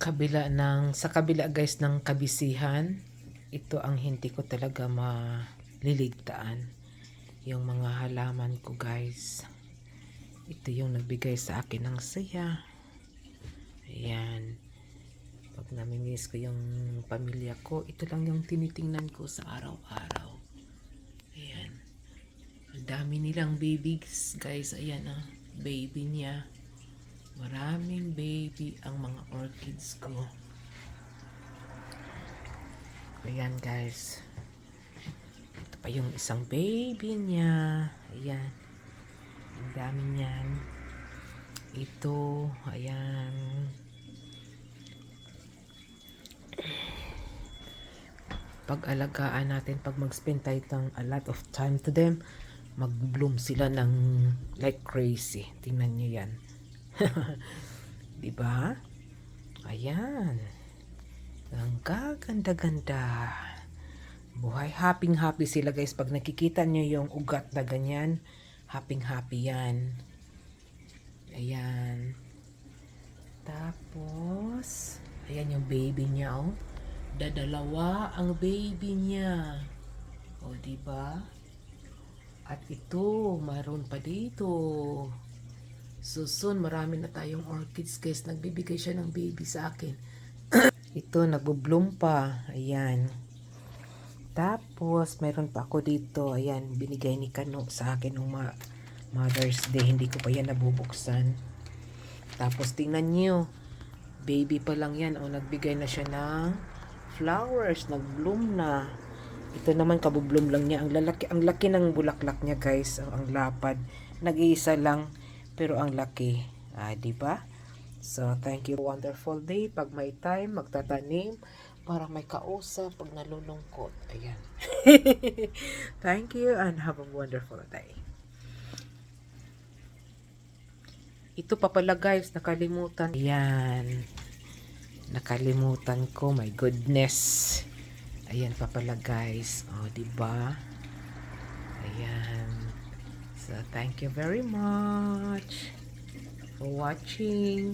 Sa kabila guys ng kabisihan, ito ang hindi ko talaga maliligtaan. Yung mga halaman ko guys, ito yung nagbigay sa akin ng saya. Ayan, pag namimiss ko yung pamilya ko, ito lang yung tinitingnan ko sa araw-araw. Ayan, ang dami nilang babies guys. Ayan baby niya. Maraming baby ang mga orchids ko. Ayan guys. Ito pa yung isang baby niya. Ayan. Ang dami niyan. Ito. Ayan. Pag-alagaan natin, pag mag-spend tayo ng a lot of time to them, mag-bloom sila ng like crazy. Tingnan nyo yan. Diba? Ayan. Ang gaganda-ganda. Buhay. Happy sila guys. Pag nakikita nyo yung ugat na ganyan, happy yan. Ayan. Tapos, ayan yung baby niya Dadalawa ang baby niya. Diba? At ito, mayroon pa dito. Soon, marami na tayong orchids guys. Nagbibigay siya ng baby sa akin. Ito, nagbo-bloom pa. Ayan. Tapos, mayroon pa ako dito. Ayan, binigay ni Kano sa akin ng Mother's Day. Hindi ko pa yan nabubuksan. Tapos, tingnan nyo. Baby pa lang yan. Nagbigay na siya ng flowers. Nag-bloom na. Ito naman, kabubloom lang niya. Ang laki ng bulaklak niya guys. Ang lapad. Nag-iisa lang. Pero ang laki. Diba? So, thank you. Wonderful day. Pag may time, magtatanim para may kausap pag nalulungkot. Ayan. Thank you and have a wonderful day. Ito pa pala guys, nakalimutan. Ayan. Nakalimutan ko. My goodness. Ayan pa pala guys. Diba? Ayan. So, thank you very much for watching.